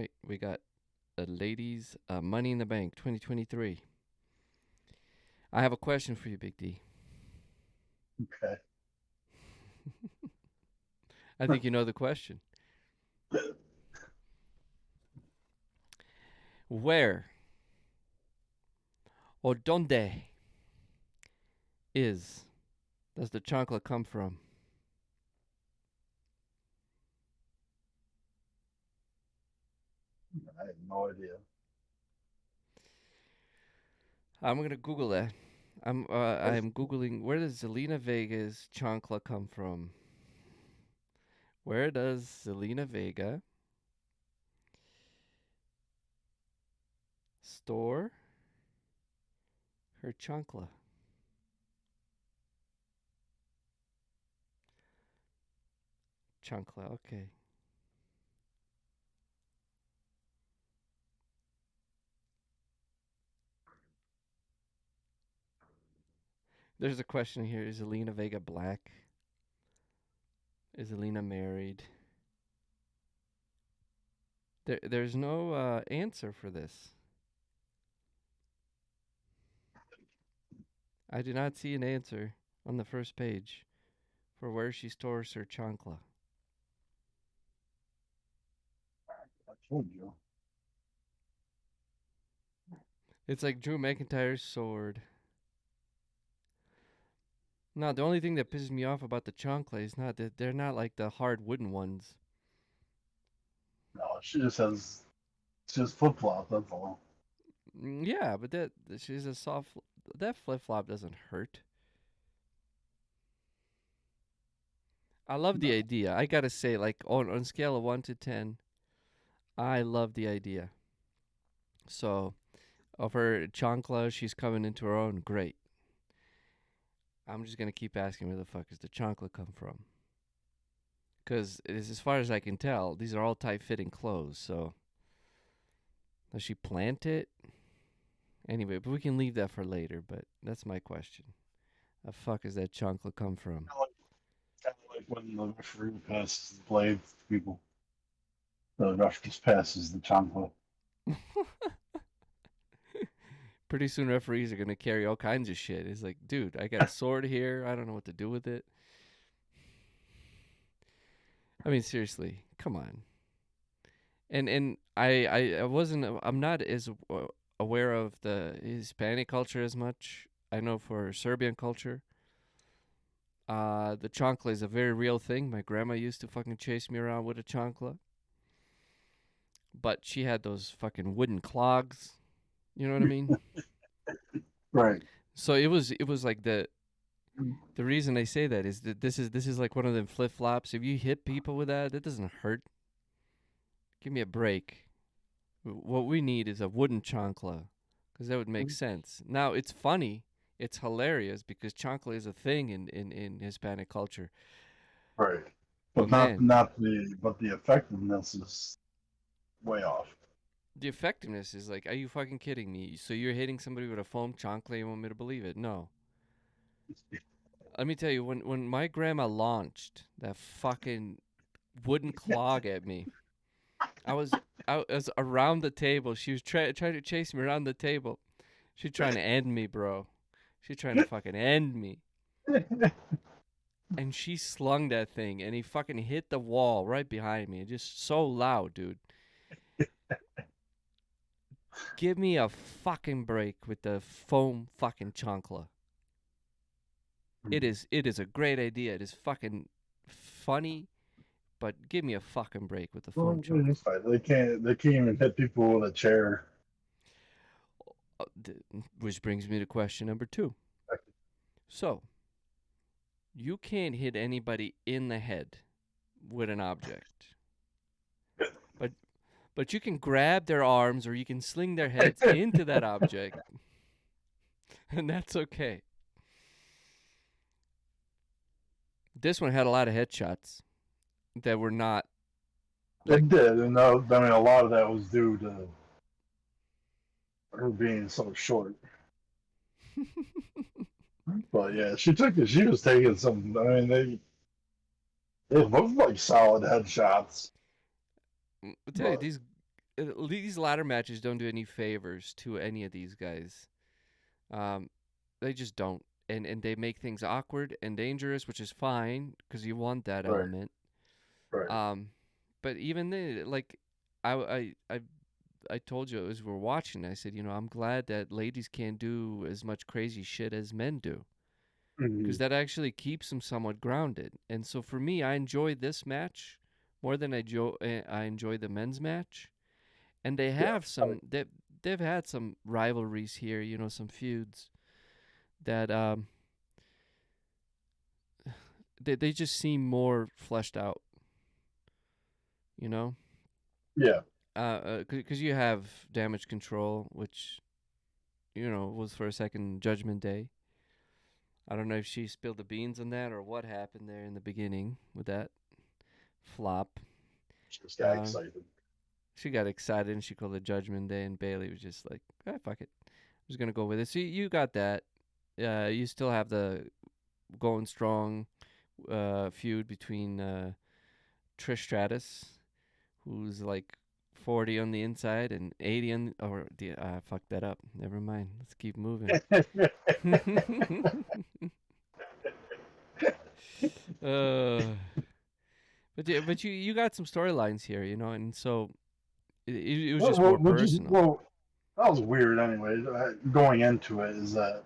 right, we got a ladies Money in the Bank 2023. I have a question for you, Big D. Okay. I think you know the question. Where or donde is does the chocolate come from? I have no idea. I'm gonna Google that. I'm googling where does Zelina Vega's chancla come from? Where does Zelina Vega store her chancla? Chancla, okay. There's a question here: is Zelina Vega black? Is Zelina married? There's no answer for this. I do not see an answer on the first page for where she stores her chancla. I told you. It's like Drew McIntyre's sword. No, the only thing that pisses me off about the chancla is not that they're not like the hard wooden ones. No, she just has. It's just flip flop. That's all. Yeah, but that she's a soft. That flip flop doesn't hurt. I love the No. idea. I gotta say, like on scale of 1 to 10, I love the idea. So of her chancla, she's coming into her own. Great. I'm just gonna keep asking where the fuck is the chancla come from? Because as far as I can tell, these are all tight fitting clothes. So does she plant it? Anyway, but we can leave that for later. But that's my question. The fuck is that chancla come from? Kind of like when the referee passes the blade to people. The ref just passes the chocolate. Pretty soon referees are gonna carry all kinds of shit. It's like, dude, I got a sword here. I don't know what to do with it. I mean, seriously, come on. And I wasn't. I'm not as aware of the Hispanic culture as much. I know for Serbian culture, the chancla is a very real thing. My grandma used to fucking chase me around with a chancla, but she had those fucking wooden clogs. You know what I mean? Right. So it was like the reason I say that is that this is like one of them flip flops. If you hit people with that, that doesn't hurt. Give me a break. What we need is a wooden chancla, because that would make sense. Now it's funny, it's hilarious because chancla is a thing in Hispanic culture. Right. But But not man, not the but the effectiveness is way off. the effectiveness is like, are you fucking kidding me? So you're hitting somebody with a foam chancla? You want me to believe it? No. Let me tell you, when my grandma launched that fucking wooden clog at me, I was around the table. She was trying to chase me around the table. She trying to end me, bro. She trying to fucking end me. And she slung that thing, and he fucking hit the wall right behind me. Just so loud, dude. Give me a fucking break with the foam fucking chancla. It is a great idea. It is fucking funny, but give me a fucking break with the foam Well, chancla. it's fine. They can't even hit people with a chair. Which brings me to question number 2. So, you can't hit anybody in the head with an object. But but you can grab their arms or you can sling their heads into that object, and that's okay. This one had a lot of headshots that were not like It did, and I mean a lot of that was due to her being so short. But yeah, she took it. She was taking some. I mean, they looked like solid headshots, I tell you but these these ladder matches don't do any favors to any of these guys. Um, they just don't, and they make things awkward and dangerous, which is fine because you want that Right. element. Right. Um, but even then, like, I I I I told you as we're watching, I said, I'm glad that ladies can't do as much crazy shit as men do, Hmm. because that actually keeps them somewhat grounded. And so for me, I enjoy this match more than I enjoy the men's match. And they Yeah. have they've had some rivalries here, some feuds that they just seem more fleshed out, you know. Yeah. Because you have Damage Control, which was for a second Judgment Day. I don't know if she spilled the beans on that or what happened there in the beginning with that flop. Just got Uh, excited. she got excited and she called it Judgment Day, and Bailey was just like, fuck it. I'm just gonna go with it. So you got that. You still have the going strong feud between Trish Stratus, who's like 40 on the inside and 80 on or the I fucked that up. Never mind. Let's keep moving. uh, but yeah, but you got some storylines here, and so it was just more personal. Well, that was weird. Anyway, going into it is that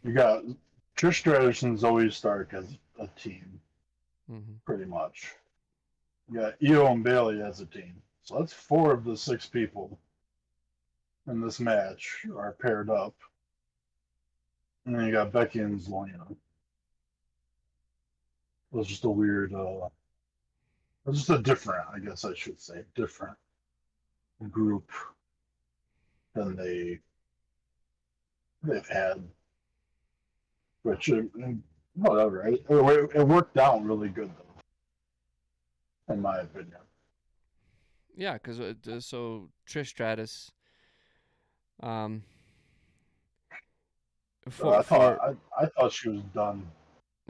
you got Trish Stratus's always Stark as a team, Hmm. pretty much. You got Io and Bailey as a team. So that's four of the six people in this match are paired up. And then you got Becky and Zelina. It was just a weird, it was just a different, I guess I should say, different group than they've had. Which, whatever. It worked out really good, though, in my opinion. Yeah, because so Trish Stratus, um, for I thought for I thought she was done.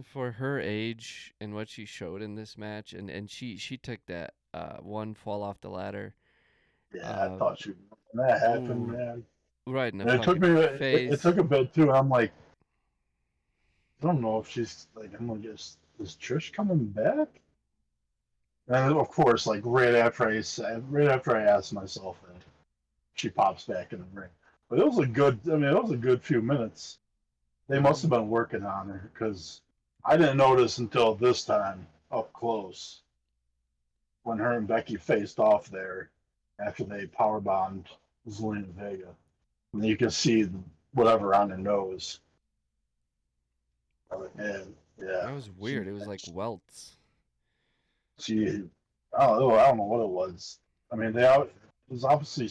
for her age and what she showed in this match, and she took that one fall off the ladder, Yeah, I uh, thought she. When that happened, ooh, man. right in the And it took fucking me. It face. took a bit too. I'm like, I don't know if she's like. I'm like, is Trish coming back? And of course, like right after I asked myself that, she pops back in the ring. But it was a good. I mean, it was a good few minutes. They must Hmm. have been working on her because I didn't notice until this time up close when her and Becky faced off there after they power bombed Zelina Vega. And you can see whatever on her nose. I'm like, man, yeah, That was she, weird. It was like welts. she, I don't know what it was. I mean, it was obviously,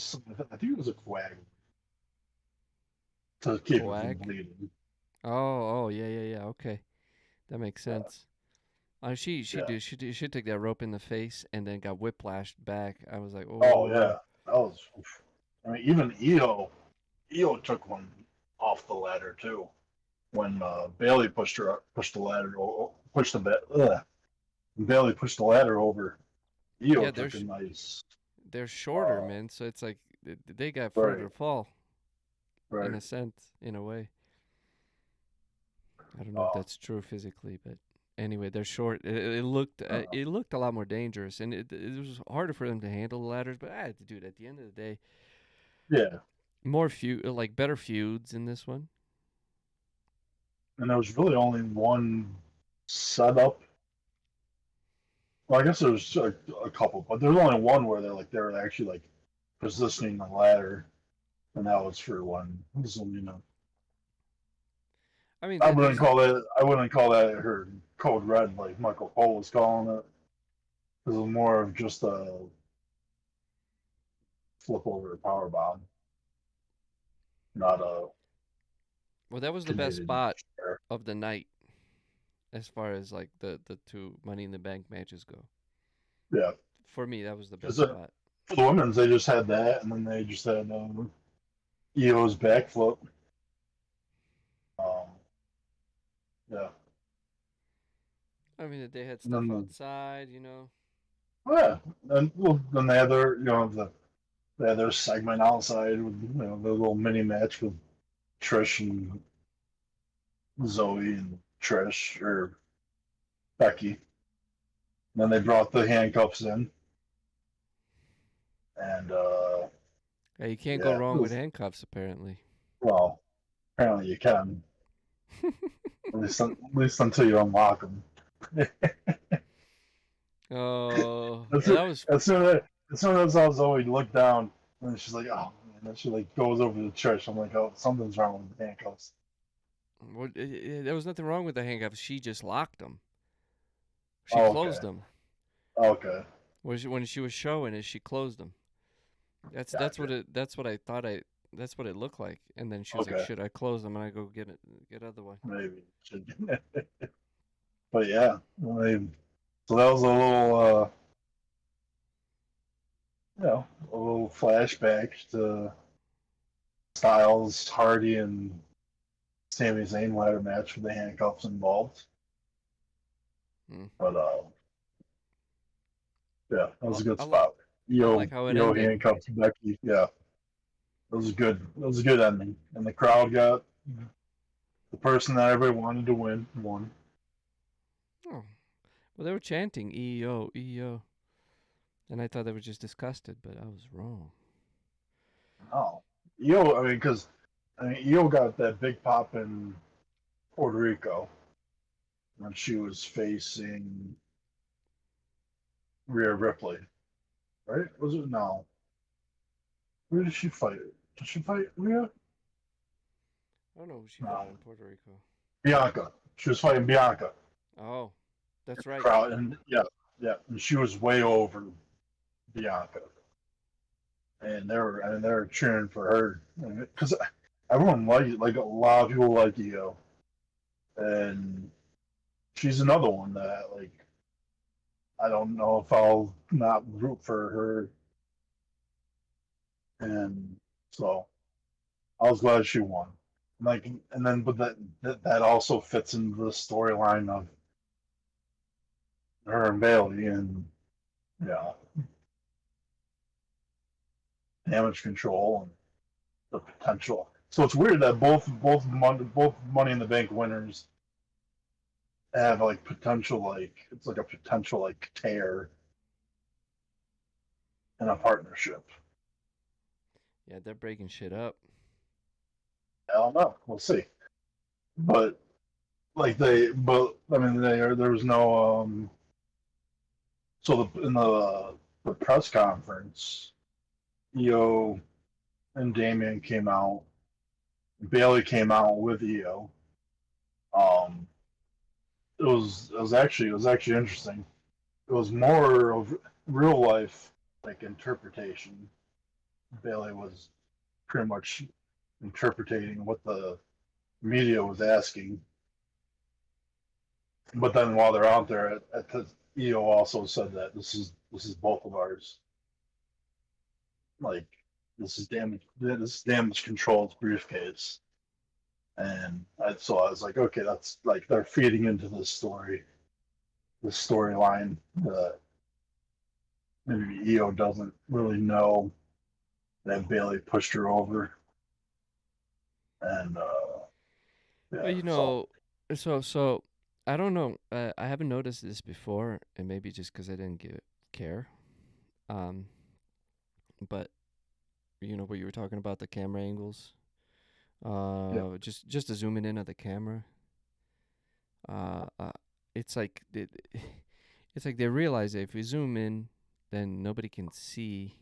I think it was a quag to keep it from Coag. bleeding. Oh, yeah, yeah, yeah. Okay, that makes Yeah, sense. She yeah. did she took that rope in the face and then got whiplashed back. I was like, Oh oh, yeah, that was. I mean, even Io took one off the ladder too when Bailey pushed the ladder, pushed the bed. Bailey pushed the ladder over. Io yeah. took a nice. They're shorter, Uh, man. So it's like they got further right, to fall in right. a sense, in a way. I don't know if Uh, that's true physically, but anyway, they're short. It looked I don't know. it looked a lot more dangerous, and it was harder for them to handle the ladders. But I had to do it at the end of the day. Yeah, More feud, like better feuds in this one. and there was really only one setup. Well, I guess there was a couple, but there was only one where they're actually like positioning the ladder, and that was for one. So, I mean, there's I wouldn't call that her code red like Michael Cole was calling it. It was more of just a flip over power bomb, not a well, that was the best Canadian spot destroyer. of the night as far as like the two Money in the Bank matches go. Yeah, For me, that was the because best spot. for the women's they just had that, and then they just had EO's backflip. Um, yeah, I mean, they had and stuff then outside. oh, yeah, and well, then they had their they had their segment outside with the little mini match with Trish and Zoe and Trish or Becky. And then they brought the handcuffs in, and Yeah, you can't go yeah, wrong with handcuffs, apparently. well, apparently you can, at least until you unlock them. Oh, as, well, soon, that was as soon as as soon as I was Zoe looked down, and she's like, "Oh," man. Then she like goes over to Trish. I'm like, "Oh, something's wrong with the handcuffs." there was nothing wrong with the handcuffs. She just locked them. She Oh, okay, closed them. okay, When she was showing it, she closed them. That's gotcha. what it. That's what I thought. That's what it looked like. And then she was like, Okay, "Shit, I closed them." And I go get it. Get other one. maybe. But yeah, I mean, so that was a little, a little flashback to Styles, Hardy, and Sami Zayn ladder match with the handcuffs involved. Hmm. But yeah, that was I, a good I, li- spot. I like how it Io ended. handcuffs Becky. Yeah, it was good. It was a good ending, and the crowd got the person that everybody wanted to won. Oh, well, they were chanting "EO, EO," and I thought they were just disgusted, but I was wrong. Oh, Io. I mean, because Io got that big pop in Puerto Rico when she was facing Rhea Ripley, right? Was it no? Where did she fight? Did she fight Rhea? I don't know who she fought No, in Puerto Rico. Bianca. She was fighting Bianca Oh, in that's the right. crowd, and yeah, yeah, and she was way over Bianca, and they were cheering for her because everyone like a lot of people like Io, and she's another one that like I don't know if I'll not root for her, and so I was glad she won. Like, and then, but that also fits into the storyline of her and Bailey, and yeah, damage control and the potential. So it's weird that both Money in the Bank winners have like potential, like it's like a potential like tear in a partnership. Yeah, they're breaking shit up. I don't know. We'll see. But but I mean, there was no So in the press conference, Io and Damien came out. Bailey came out with Io. Um, it was actually interesting. It was more of real life like interpretation. Bailey was pretty much interpreting what the media was asking. But then while they're out there, Io also said that this is both of ours. Like this is damage control's briefcase. And so I was like, okay, that's like they're feeding into this storyline that maybe Io doesn't really know that Bailey pushed her over, and Well, yeah, so so I don't know. I haven't noticed this before, and maybe just because I didn't care. Um, but what you were talking about, the camera angles. yeah, Just to zooming in at the camera. Uh, uh it's like it's like they realize that if we zoom in, then nobody can see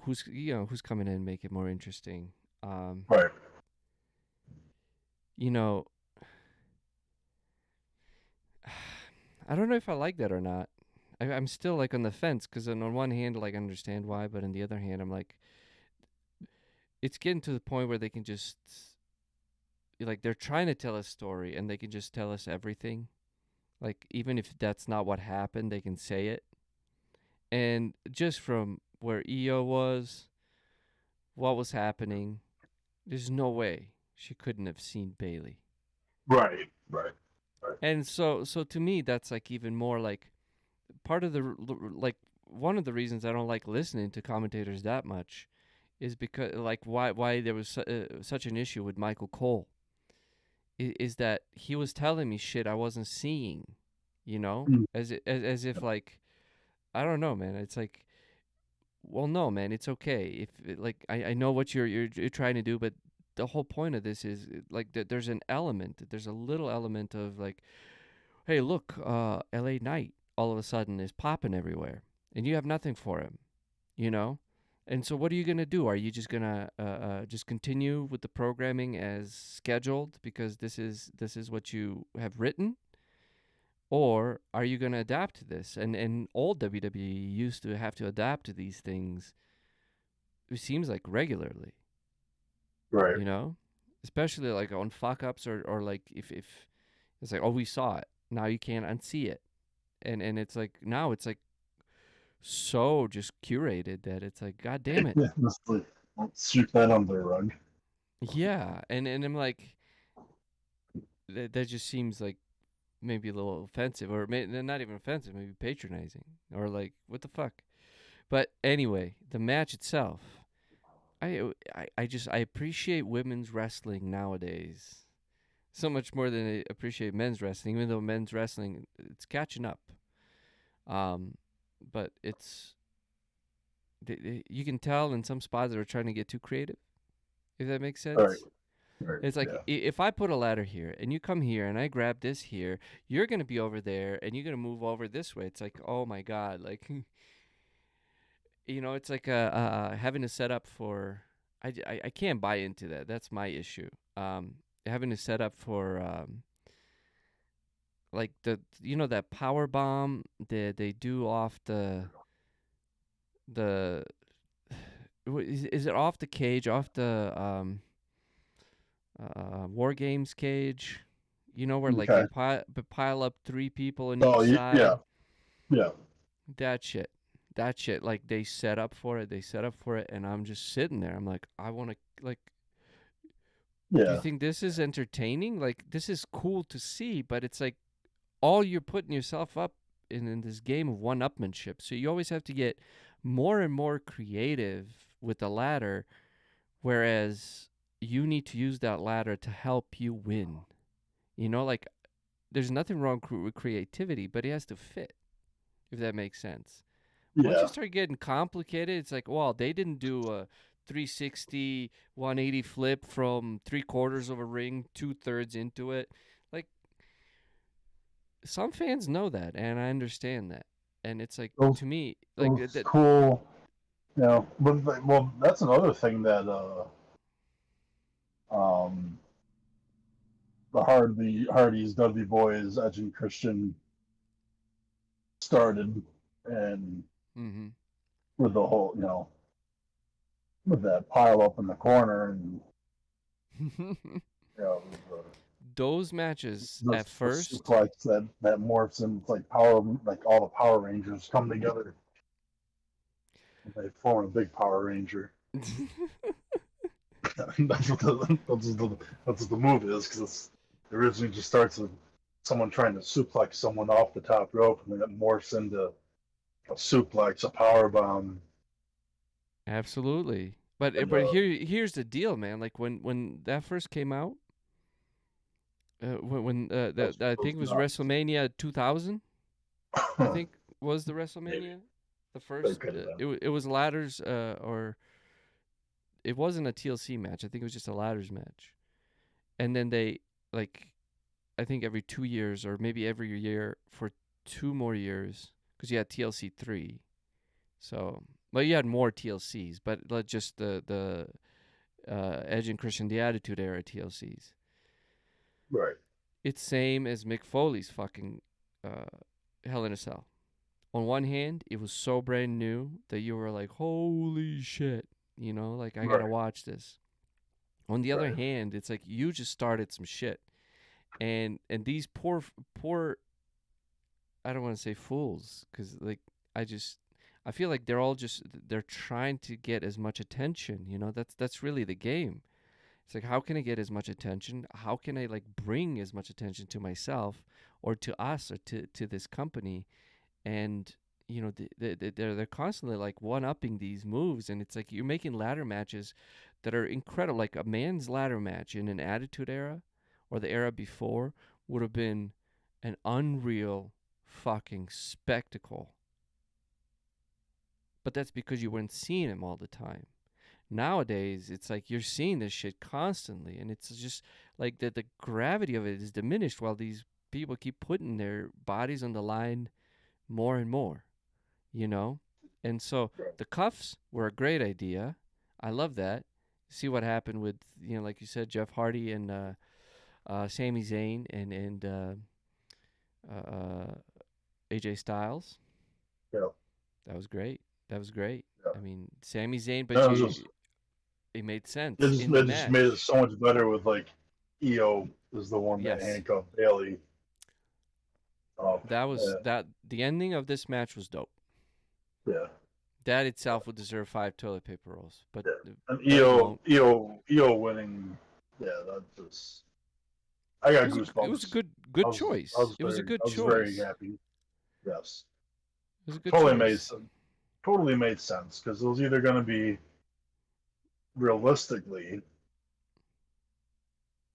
who's coming in and make it more interesting. Um, right, you know, I don't know if I like that or not. I'm still like on the fence because on one hand, like I understand why, but on the other hand, I'm like, it's getting to the point where they can just like they're trying to tell a story and they can just tell us everything. Like even if that's not what happened, they can say it. And just from where EO was, what was happening, there's no way she couldn't have seen Bailey. right, right, right, And so to me, that's like even more like part of the like. one of the reasons I don't like listening to commentators that much is because like why there was such an issue with Michael Cole is that he was telling me shit I wasn't seeing, you know, Mm. as if like I don't know, man. It's like, well, no, man, it's okay if like I know what you're trying to do, but the whole point of this is like there's an element, there's a little element of like, hey, look, L.A. Knight all of a sudden is popping everywhere, and you have nothing for him, you know. And so, what are you gonna do? Are you just gonna just continue with the programming as scheduled because this is what you have written, or are you gonna adapt to this? And old WWE used to have to adapt to these things. It seems like regularly, Right. you know, especially like on fuck ups or like if it's like, oh, we saw it, now you can't unsee it, and it's like now it's like so just curated that it's like, god damn it. Yeah, just like, let's sweep that under the rug. Yeah, and I'm like, that just seems like maybe a little offensive, or not even offensive, maybe patronizing, or like what the fuck. But anyway, the match itself, I appreciate women's wrestling nowadays so much more than I appreciate men's wrestling, even though men's wrestling it's catching up. Um, but it's you can tell in some spots they're trying to get too creative, if that makes Right. sense. Right. It's like Yeah. if I put a ladder here and you come here and I grab this here, you're gonna be over there and you're gonna move over this way. It's like, oh my god, like it's like having to set up for. I can't buy into that. That's my issue. Having to set up for like that power bomb that they do off the is it off the cage, off the war games cage, where like they Okay. pile up three people on Oh, each yeah. side. Yeah. That shit, like they set up for it, and I'm just sitting there. I'm like, I want to, like, do you Yeah. think this is entertaining? Like, this is cool to see, but it's like all you're putting yourself up in this game of one-upmanship. So you always have to get more and more creative with the ladder, whereas you need to use that ladder to help you win. Like there's nothing wrong with creativity, but it has to fit, if that makes sense. Once you Yeah. start getting complicated, it's like, well, they didn't do a 360, 180 flip from three-quarters of a ring, two-thirds into it. Like, some fans know that, and I understand that. And it's like, Those to me, like, those cool. But well, that's another thing that um the Hardys, Dudley Boys, Edge and Christian started, and mm-hmm. with the whole with that pile up in the corner, and the, Those matches the, at the first. suplex that morphs in like like all the Power Rangers come together and they form a big Power Ranger. That's what the move is, because it originally just starts with someone trying to suplex someone off the top rope, and then it morphs into a suplex, a power bomb, Absolutely. But and here's the deal, man. Like when that first came out, I those think it was nuts. WrestleMania 2000. I think was the Maybe WrestleMania, the they first. could have been. It was ladders, or it wasn't a TLC match. I think it was just a ladders match. And then they, like, I think every 2 years or maybe every year for 2 more years, because you had TLC 3. So, well, you had more TLCs, but just the Edge and Christian the Attitude Era TLCs. Right. It's same as Mick Foley's fucking uh, Hell in a Cell. On one hand, it was so brand new that you were like, holy shit, like I gotta Right. watch this. On the other Right. hand, it's like you just started some shit, and these poor, I don't want to say fools, because like I feel like they're trying to get as much attention. That's really the game. It's like, how can I get as much attention? How can I like bring as much attention to myself or to us or to this company? And they're constantly like one upping these moves, and it's like you're making ladder matches that are incredible. Like a man's ladder match in an Attitude Era or the era before would have been an unreal fucking spectacle. But that's because you weren't seeing him all the time. Nowadays, it's like you're seeing this shit constantly, and it's just like the gravity of it is diminished while these people keep putting their bodies on the line more and more, you know? And so the cuffs were a great idea. I love that. See what happened with, like you said, Jeff Hardy and Sami Zayn and AJ Styles. Yeah, That was great. That was great. yeah. I mean, Sami Zayn, but No, it made sense in the it just made it match. so much better with like EO is the one that Yes, handcuffed Bailey up. that the ending of this match was dope. Yeah, That itself would deserve 5 toilet paper rolls, yeah. And but it won't. EO winning. Yeah, that just I got It was a goosebumps. good choice. It was a good I was very choice. happy. Yes, It was a good totally made choice. sense. Totally made sense because it was either going to be realistically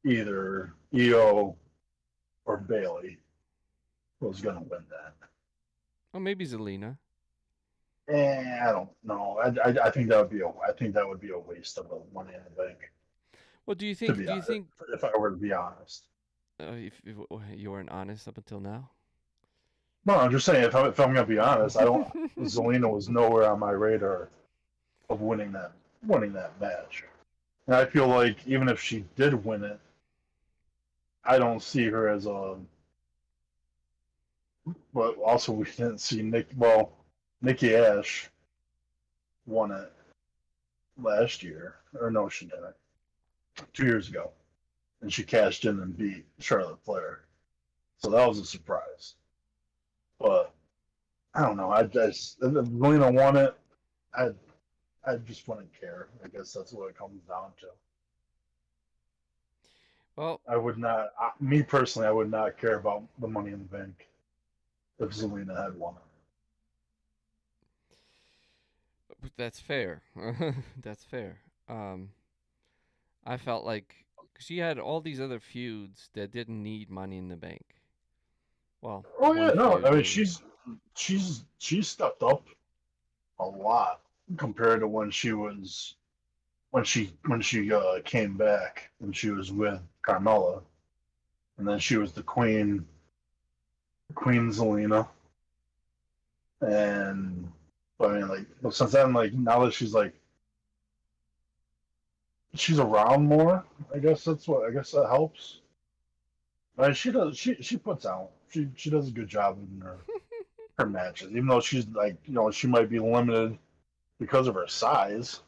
either EO or Bailey was going to win that. Oh, maybe Zelina. I don't know. I think that would be a waste of the money in the bank. Well, do you To think? be Do you honest, think? if I were to be honest, If you weren't honest up until now. no, I'm just saying if I'm going to be honest, I don't. Zelina was nowhere on my radar of winning that match. And I feel like even if she did win it, I don't see her as a. But also, we didn't see Nick. Well, Nikki Ash won it last year, or no, she didn't. 2 years ago, and she cashed in and beat Charlotte Flair. So that was a surprise. But I don't know. I just if Melina won it. I I just wouldn't care. I guess that's what it comes down to. Well, I would not. Me personally, I would not care about the Money in the Bank if Zelina had won it. that's fair. That's fair. Um, I felt like she had all these other feuds that didn't need Money in the Bank. Well, Oh yeah, one no. I feud mean, maybe. she's stepped up a lot compared to when she came back and she was with Carmella, and then she was the Queen Zelina, and but I mean like since then like now that she's around more, I guess that helps. She does she puts out she does a good job in her matches, even though she's like she might be limited because of her size,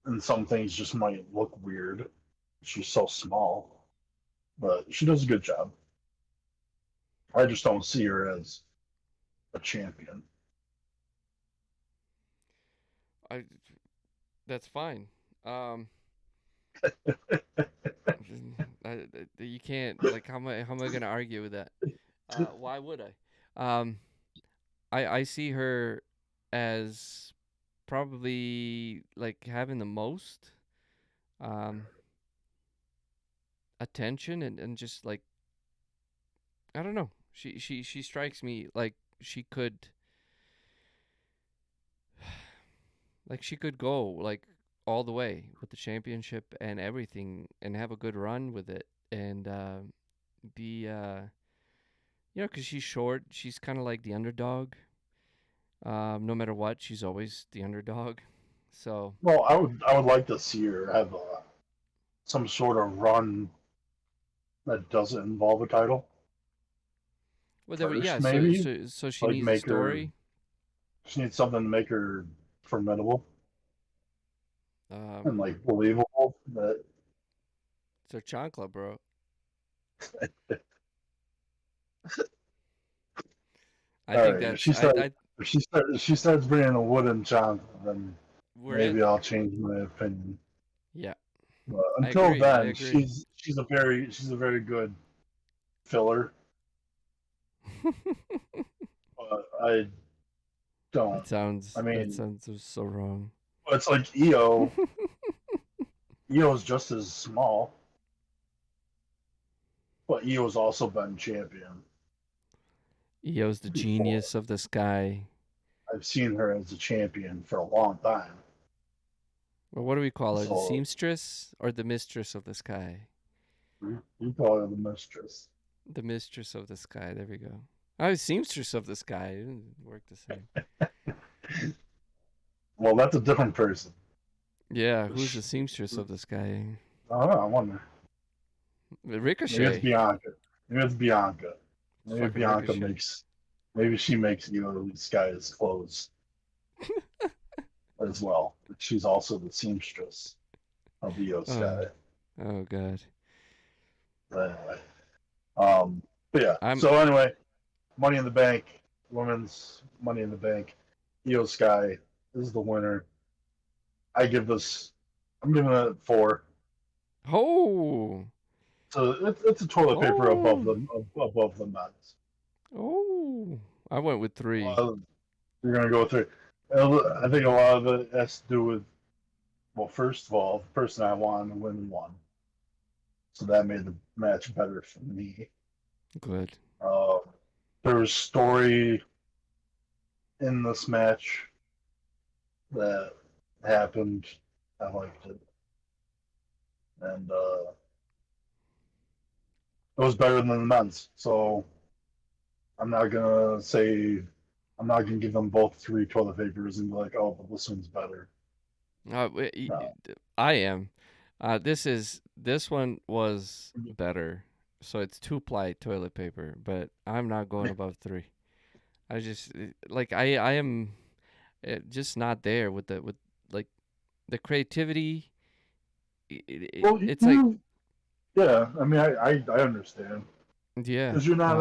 and some things just might look weird. She's so small, but she does a good job. I just don't see her as a champion. I That's fine. Um, you can't like how am I gonna argue with that? Why would I? I see her as probably like having the most um attention and just like I don't know. She strikes me like she could go like all the way with the championship and everything and have a good run with it and be because she's short, she's kind of like the underdog. No matter what, she's always the underdog. So, Well, I would like to see her have some sort of run that doesn't involve a title well, there, first, yeah. maybe. So she Like needs a make her story. she needs something to make her formidable Um, and like believable. But it's her chancla, bro. I all think right, that's I if she starts bringing a wooden chunk, then we're maybe in. I'll change my opinion. Yeah, But I until agree. I then, agree. she's a very good filler. I don't. That I sounds that mean, sounds so wrong. it's like EO. EO's just as small, but EO's also been champion Eo's the before. genius of the sky. I've seen her as a champion for a long time. Well, what do we call her? The So seamstress or the mistress of the sky? you call her the mistress. The mistress of the sky. There we go. I was seamstress of the sky. It didn't work the same. Well, that's a different person. Yeah, who's the seamstress of the sky? I don't know. I wonder. Maybe it's Ricochet. Bianca. Maybe it's Bianca. It's Maybe fucking Bianca Ricochet. makes. Maybe she makes these guys clothes as well. But she's also the seamstress of the Oh, Sky. oh God. But anyway, um, but yeah. I'm So anyway, Money in the Bank, women's Money in the Bank, Io Sky is the winner. I give this. I'm giving it 4. oh So it's a toilet paper oh above the men's. oh. I went with 3. Uh, you're gonna go through. I think a lot of it has to do with, well, first of all, the person I wanted to win won, so that made the match better for me. Good. Uh, there was story in this match that happened. I liked it, and it was better than the men's. So I'm not gonna say I'm not gonna give them both 3 toilet papers and be like, oh, but this one's better. No. I am. This one was better. So it's 2-ply toilet paper, but I'm not going above 3. I just like I am just not there with the with like the creativity. Well, It's like you, yeah. I mean, I understand yeah. because you're not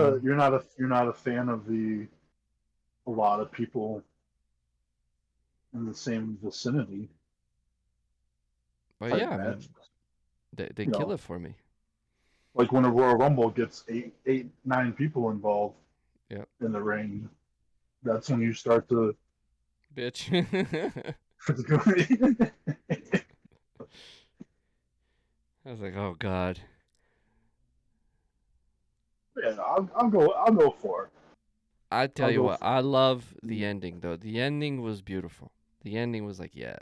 a fan of the a lot of people in the same vicinity But type yeah, I match. mean they You kill know, it for me. like when a Royal Rumble gets 9 people involved Yep. in the ring, that's when you start to. Bitch. I was like, "Oh god." Yeah, I'll go for it. I tell I'll you go what, for I love the it. ending though. The ending was beautiful. The ending was like, yeah,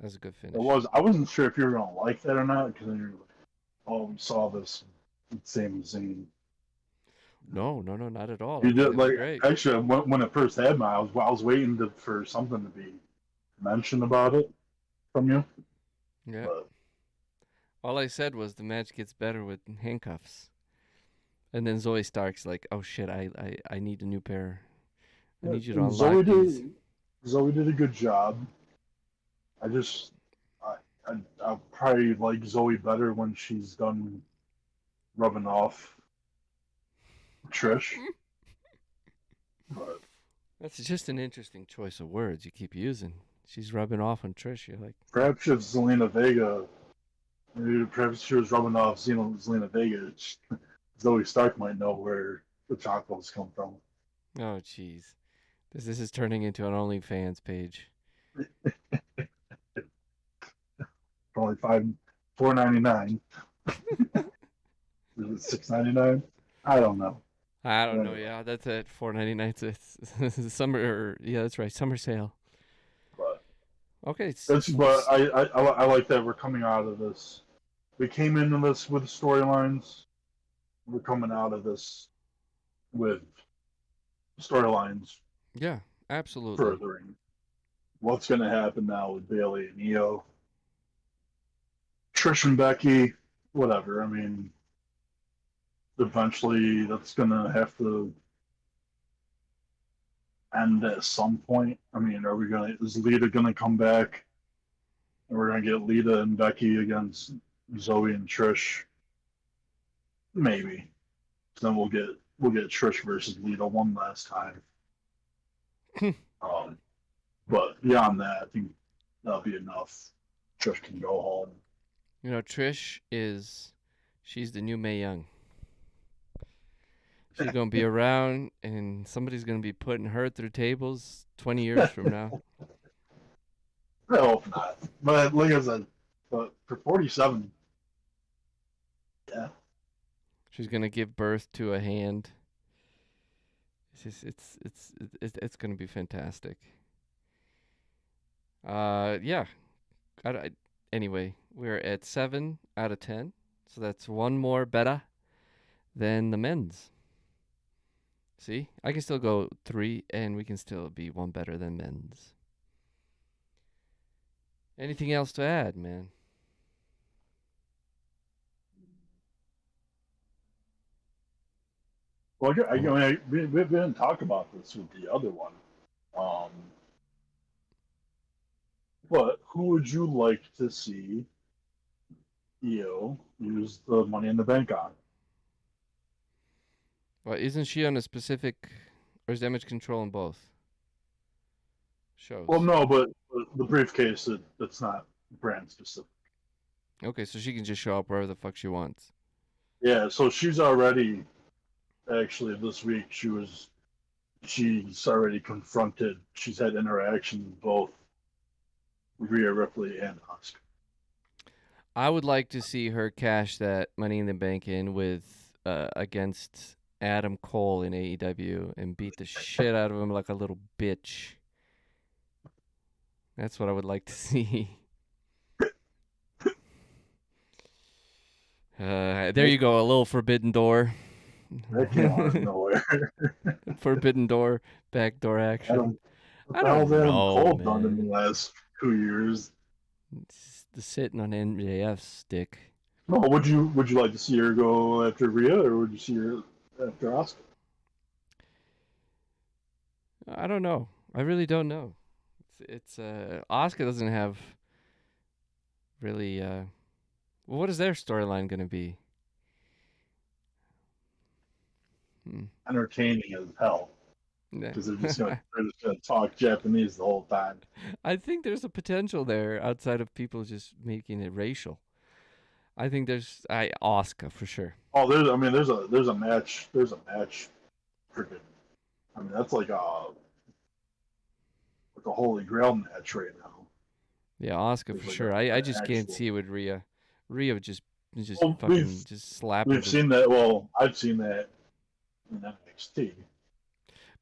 that's a good It finish. was. I wasn't sure if you were gonna like that or not because then you're like, oh, we saw this same scene. No, no, no, not at all. I You thought did it was like great. actually when it first happened, I was waiting for something to be mentioned about it from you, Yeah. but All I said was the match gets better with handcuffs. And then Zoe Stark's like, "Oh shit, I need a new pair. I yeah, need you to unlock these." Zoe did a good job. I just I, I'll probably like Zoe better when she's done rubbing off Trish, but That's just an interesting choice of words you keep using. She's rubbing off on Trish. You're like, perhaps if Zelina Vega, maybe perhaps she was rubbing off Zelina Vega, Zoe Stark might know where the chocolates come from. "Oh jeez, this is turning into an OnlyFans page." For only 4.99. Is it 6.99? I don't know. I don't know. Anyway, Yeah, that's at 4.99. It's summer. Yeah, that's right. Summer sale. but Okay. but I like that we're coming out of this. We came into this with storylines. We're coming out of this with storylines Yeah, absolutely. furthering what's going to happen now with Bailey and Io, Trish and Becky, whatever. I mean, eventually that's going to have to end at some point. I mean, is Lita going to come back? And we're going to get Lita and Becky against Zoe and Trish? Maybe. Then we'll get Trish versus Lita one last time. Um, but beyond that, I think that'll be enough. Trish can go home. Trish is, she's the new Mae Young. She's gonna be around, and somebody's gonna be putting her through tables 20 years from now. I hope not. But like I said, but for 47, yeah. She's gonna give birth to a hand. It's just, it's gonna be fantastic. Yeah. I, anyway, we're at 7 out of 10, so that's one more better than the men's. See, I can still go 3, and we can still be one better than men's. Anything else to add, man? Well, Oh, we didn't talk about this with the other one. Um, but who would you like to see use the Money in the Bank on? well, isn't she on a specific, or is damage control in both Well, shows? no, but the briefcase that's not brand specific. Okay, so she can just show up wherever the fuck she wants. Yeah, so she's already actually this week she's already confronted. She's had interaction with both Rhea Ripley and Asuka. I would like to see her cash that Money in the Bank in with against Adam Cole in AEW and beat the shit out of him like a little bitch. That's what I would like to see. There That, you go, a little forbidden door. that came out of nowhere. Forbidden door, backdoor action. Adam, what I the hell's don't Adam know, Cole done in the man. last 2 years? It's the sitting on MJF's dick. No, would you like to see her go after Rhea, or would you see her after Asuka? I don't know. I really don't know. It's Asuka doesn't have really well, what is their storyline going to be? Hmm. Entertaining as hell Yeah. because they're just gonna talk Japanese the whole time. I think there's a potential there outside of people just making it racial. I think there's I Asuka for sure. Oh, there's a match, freaking. I mean, that's like a holy grail match right now. Yeah, Asuka There's for like sure. I an just can't actual. see it with Rhea. Rhea would just Well, fucking just slap her we've to. seen that. Well, I've seen that in NXT.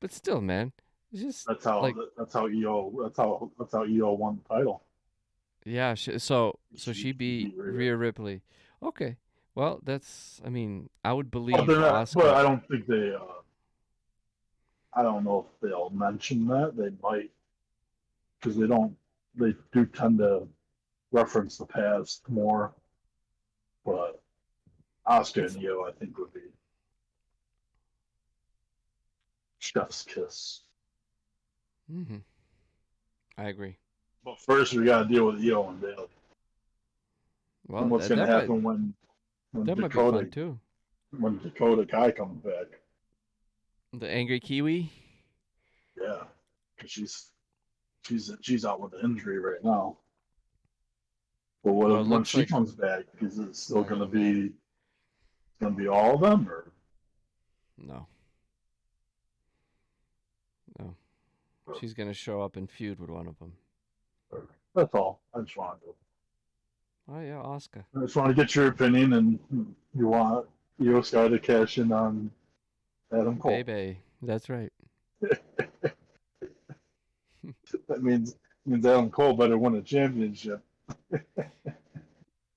But still, man, it's just That's how like that's how EO won the title. yeah. So she She beat beat Rhea. Rhea Ripley. Okay, well that's I mean I would But believe they're not. But Asuka. I don't think they. I don't know if they'll mention that. They might because they don't. They do tend to reference the past more. But Oscar It's and Io, I think, would be chef's kiss. hmm I agree. But first, we got to deal with Io and Bailey. And Well, what's going to happen when that might be fun too. Dakota Kai comes back? The angry Kiwi. Yeah, because she's out with an injury right now. But Well, it when looks she like comes back, is it it's still not going to gonna matter. be all of them, or No, no. She's gonna show up and feud with one of them. that's all? Oh yeah, Asuka. I just want to get your opinion, and you want Io Sky to cash in on Adam Cole. Baby. That's right. That means Adam Cole better win a championship.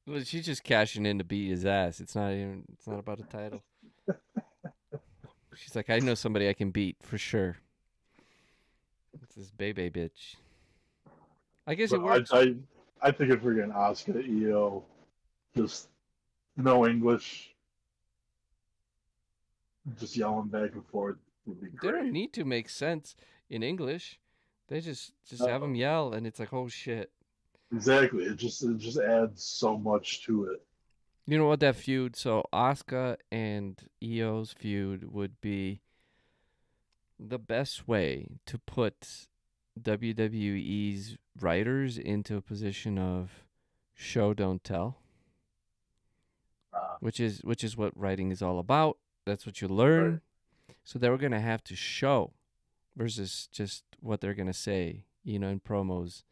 Well, she's just cashing in to beat his ass. It's not about a title. She's like, I know somebody I can beat for sure. It's this Bebe bitch. I guess But it works. I think if we're getting Oscar Io, just no English, just yelling back and forth would be They don't great. need to make sense in English. They just have Uh, him yell, and it's like, oh shit. exactly. It just adds so much to it. You know what that feud? So Asuka and Io's feud would be the best way to put WWE's writers into a position of show don't tell, Uh, which is what writing is all about. That's what you right. learn. So they were going to have to show versus just what they're going to say, in promos.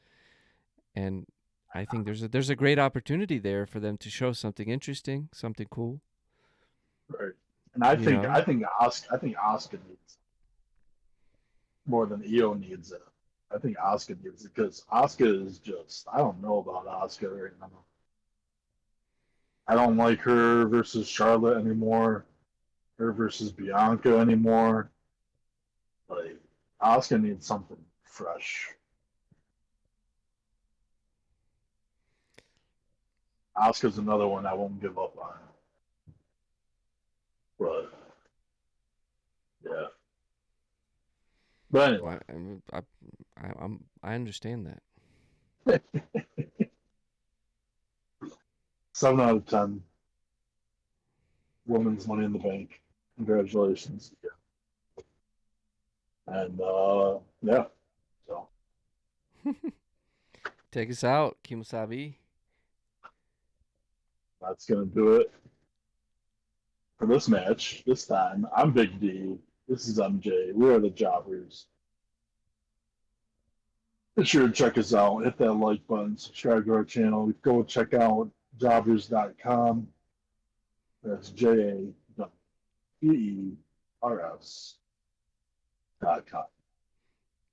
And I think there's a great opportunity there for them to show something interesting, something cool, Right. And I you think know. I think Oscar needs more than Io needs it. I think Oscar needs it because Oscar is just I don't know about Oscar right now. I don't like her versus Charlotte anymore. Her versus Bianca anymore. Like Oscar needs something fresh. Oscar's another one I won't give up on. But yeah. But anyway, Well, I understand that. 7 out of 10. Women's Money in the Bank. Congratulations. And yeah, so Take us out, Kimosabi. that's gonna do it for this match. This time, I'm Big D. This is MJ. We are the Jobbers. Be sure to check us out. Hit that like button. Subscribe to our channel. Go check out jobbers.com. That's JAWBERS.com.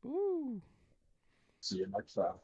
Woo. See you next time.